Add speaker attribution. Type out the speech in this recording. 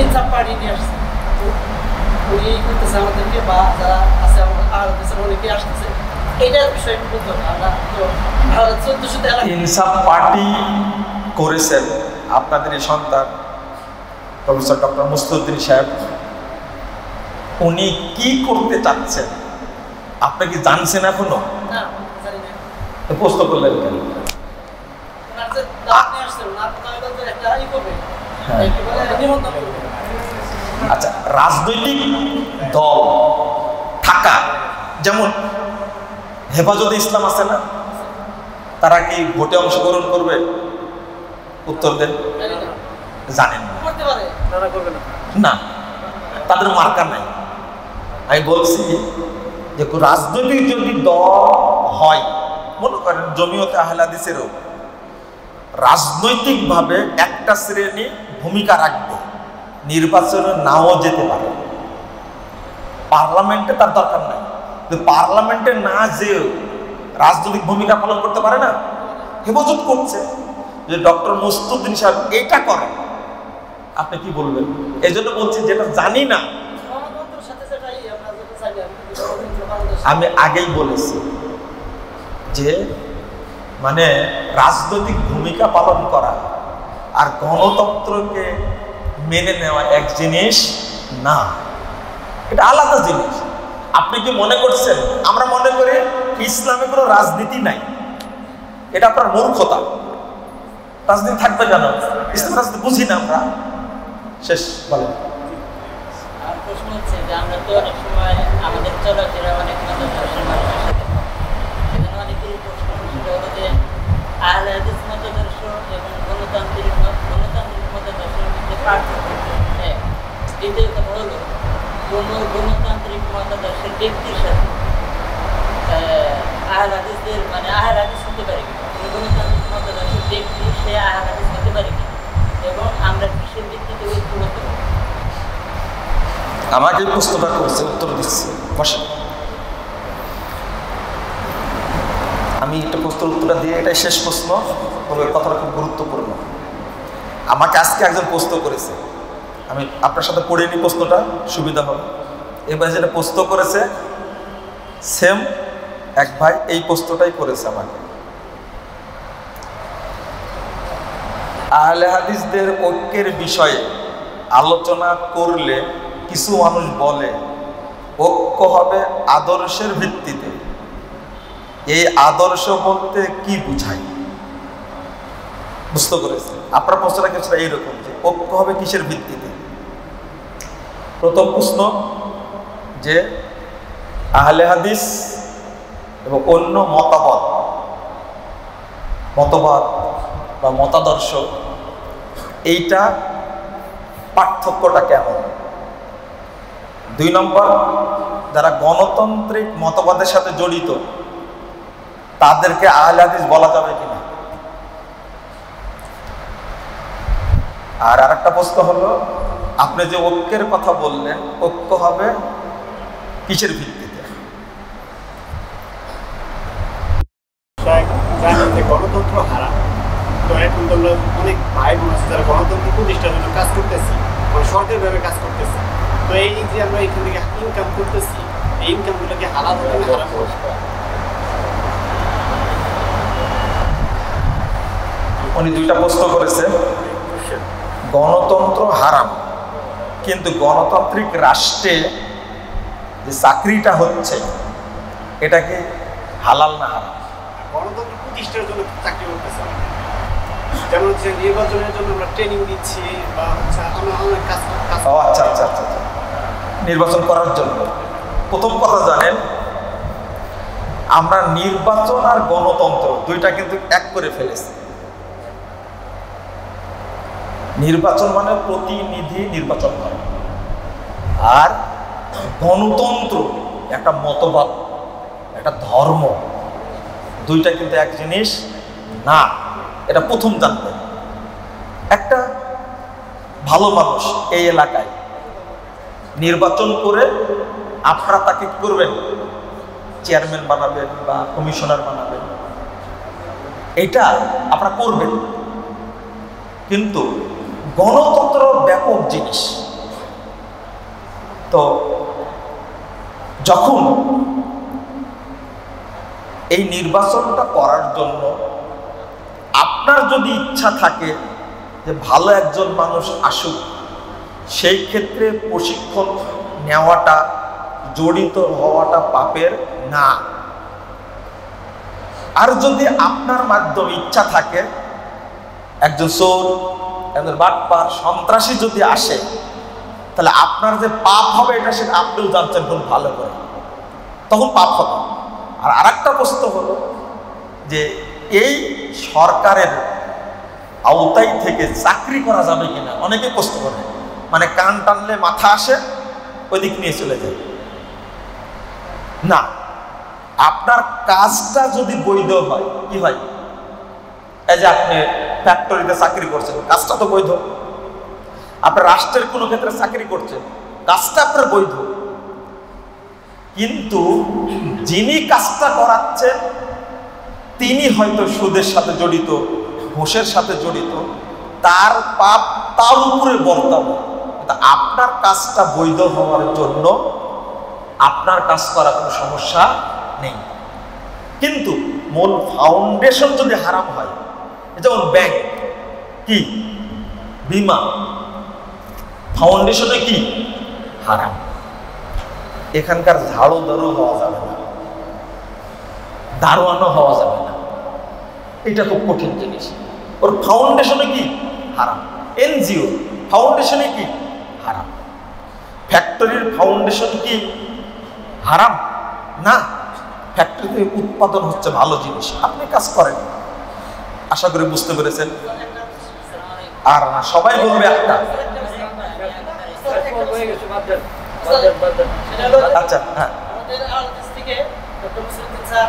Speaker 1: ইনসাফ পার্টি নিয়ে আসছে, উনি করতেছে আমাদেরকে, বা যারা আছে আমাদের অনেকে আসতেছে, এইটার বিষয় একটু বলতে হবে। আমরা তো 1400 এলাকা
Speaker 2: ইনসাফ পার্টি করেছেন আপনাদের এই সন্তান প্রফেসর ডক্টর মুস্তাউদ্দিন সাহেব। উনি কি করতে চাচ্ছেন আপনি কি জানছেন এখনো?
Speaker 1: না, জানি না।
Speaker 2: তো প্রশ্ন করলেন কেন?
Speaker 1: ওনার যে দাওয়াত নিয়ে আসছে, ওনার কোথাও তো একটা ই করবে, কি বলে, নিমন্ত্রণ করবে।
Speaker 2: আচ্ছা, রাজনৈতিক দল থাকা, যেমন হেফাজতে ইসলাম আছে না, তারা কি ভোটে অংশগ্রহণ করবে? উত্তর দেন। জানেন না,
Speaker 1: করতে পারে, তারা করবে না।
Speaker 2: না, তাদের মার্কা নাই। আমি বলছি যে রাজনৈতিক যদি দল হয়, মনে করেন জমিয়তে আহলে হাদিসেরও রাজনৈতিকভাবে একটা শ্রেণী ভূমিকা রাখবে, নির্বাচনে নাও যেতে পারে, পার্লামেন্টে তার দরকার নাই, কিন্তু পার্লামেন্টে না যেও রাজনৈতিক ভূমিকা পালন করতে পারে না, হেফাজত করছে। যে ডক্টর মুস্তাউদ্দিন সাহেব এইটা করেন, আপনি কি বলবেন? এই জন্য বলছি যেটা জানি না। আমি আগেই বলেছি যে মানে রাজনৈতিক ভূমিকা পালন করা আর গণতন্ত্রকে মেনে নেওয়া এক জিনিস না, এটা আলাদা জিনিস। আপনি কি মনে করছেন আমরা মনে করি ইসলামে কোনো রাজনীতি নাই? এটা আপনার মূর্খতা। রাজনীতি থাকবে কেন? ইসলাম রাজনীতি বুঝি না আমরা। শেষ বলেন।
Speaker 3: আর প্রশ্ন হচ্ছে যে আমরা তো অনেক সময় আমাদের চলাফেরা অনেক মতাদর্শের মানুষের সাথে, সেখানে অনেকেরই প্রশ্ন সেটা হলো যে আহলে হাদিস মতাদর্শ এবং গণতান্ত্রিক মতাদর্শের মধ্যে পার্থক্য। দ্বিতীয় কথা হলো কোনো গণতান্ত্রিক মতাদর্শের ব্যক্তির সাথে আহলে হাদিসদের মানে আহলে হাদিস হতে পারে কিনা, কোনো গণতান্ত্রিক মতাদর্শের ব্যক্তি সে আহলে হাদিস হতে পারে কিনা, এবং আমরা কিসের ভিত্তিতে ঐক্যবদ্ধ হতে পারি?
Speaker 2: আমাকে প্রশ্নটা করছে, উত্তর দিচ্ছে। বসে আমি একটা প্রশ্নের উত্তরটা দিয়ে, এটাই শেষ প্রশ্ন, তবে কথাটা খুব গুরুত্বপূর্ণ। আমাকে আজকে একজন প্রশ্ন করেছে, আমি আপনার সাথে পড়ে নিই প্রশ্নটা, সুবিধা হবে। এবার যেটা প্রশ্ন করেছে সেম এক ভাই এই প্রশ্নটাই করেছে আমাকে। আহলে হাদিসদের ঐক্যের বিষয়ে আলোচনা করলে কিছু মানুষ বলে ঐক্য হবে আদর্শের ভিত্তিতে। এই আদর্শ বলতে কি বুঝায়? বুঝতে করেছে আপনার প্রশ্নটা কিছুটা এইরকম যে ঐক্য হবে কিসের ভিত্তিতে। প্রথম প্রশ্ন যে আহলে হাদিস এবং অন্য মতবাদ বা মতাদর্শ, এইটা পার্থক্যটা কেমন? 2 নম্বর, যারা গণতান্ত্রিক মতবাদের সাথে জড়িত তাদেরকে আহলে হাদিস বলা যাবে কিনা। আর আরেকটা প্রশ্ন হলো, আপনি যে ঐক্যের কথা বললেন, ঐক্য হবে কিসের ভিত্তিতে?
Speaker 4: গণতন্ত্র হারা, তো এখন তো আমরা অনেক ভাই বোন আছে যারা গণতন্ত্র প্রতিষ্ঠার জন্য কাজ করতেছি, মানে সরকারিভাবে কাজ করতেছি। তো এই যে আমরা এখান থেকে ইনকাম করতেছি, এই ইনকামগুলোকে হালাল হবে না হারাম হবে?
Speaker 2: উনি 2টা প্রশ্ন করেছে। গণতন্ত্র হারাম, কিন্তু গণতান্ত্রিক রাষ্ট্রে যে চাকরিটা হচ্ছে এটা কি হালাল না হারাম?
Speaker 4: গণতন্ত্র প্রতিষ্ঠার জন্য চাকরি করতেছে, যেমন হচ্ছে নির্বাচনের জন্য আমরা ট্রেনিং দিচ্ছি, বা হচ্ছে আমরা অনেক কাজ।
Speaker 2: আচ্ছা আচ্ছা আচ্ছা, নির্বাচন করার জন্য। প্রথম কথা জানেন, আমরা নির্বাচন আর গণতন্ত্র 2টা কিন্তু এক করে ফেলেছি। নির্বাচন মানে প্রতিনিধি নির্বাচন করে, আর গণতন্ত্র একটা মতবাদ, একটা ধর্ম, 2টা কিন্তু এক জিনিস না। এটা প্রথম জানবেন। একটা ভালো মানুষ এই এলাকায় নির্বাচন করে আপনারা তাকে কি করবেন? চেয়ারম্যান বানাবেন বা কমিশনার বানাবেন, এটা আপনারা করবেন। কিন্তু গণতন্ত্র ব্যাপক জিনিস। তো যখন এই নির্বাচনটা করার জন্য আপনার যদি ইচ্ছা থাকে যে ভালো একজন মানুষ আসুক, সেই ক্ষেত্রে প্রশিক্ষণ নেওয়াটা, জড়িত হওয়াটা পাপের না। আর যদি আপনার মাধ্যমে ইচ্ছা থাকে একজন চোর, একজন বাটপার, সন্ত্রাসী যদি আসে, তাহলে আপনার যে পাপ হবে এটা সেটা আপনিও জানছেন খুব ভালো করে, তখন পাপ হবে। আর আরেকটা প্রশ্ন হলো যে এই সরকারের আওতায় থেকে চাকরি করা যাবে কিনা, অনেকে প্রশ্ন করে, মানে কান টানলে মাথা আসে ওই দিক নিয়ে চলে যায়। না, আপনার কাজটা যদি বৈধ হয়, কি হয়, এই যে আপনি ফ্যাক্টরিতে চাকরি করছেন, কাজটা তো বৈধ। আপনার রাষ্ট্রের কোনো ক্ষেত্রে চাকরি করছেন, কাজটা আপনার বৈধ। কিন্তু যিনি কাজটা করাচ্ছেন তিনি হয়তো সুদের সাথে জড়িত, ঘুষের সাথে জড়িত, তার পাপ তার উপরে বর্তাবে। আপনার কাজটা বৈধ হওয়ার জন্য আপনার কাজ করার কোনো সমস্যা নেই। কিন্তু মূল ফাউন্ডেশন যদি হারাম হয়, যেমন ব্যাংক কি, বিমা, ফাউন্ডেশনে কি হারাম, এখানকার ঝাড়ু দারু হওয়া যাবে না, দারোয়ানও হওয়া যাবে না। এটা খুব কঠিন জিনিস। ওর ফাউন্ডেশনে কি হারাম। এনজিও ফাউন্ডেশনে কি হারাম। ফ্যাক্টরির ফাউন্ডেশন কি হারাম না। ফ্যাক্টরিতে উৎপাদন হচ্ছে ভালো জিনিস, আপনি কাজ করেন। আশা করি বুঝতে পেরেছেন। আর না সবাই বলবে একটা, আচ্ছা হ্যাঁ।
Speaker 1: আমাদের আলহাদিস থেকে ডক্টর মুসলিউদ্দিন স্যার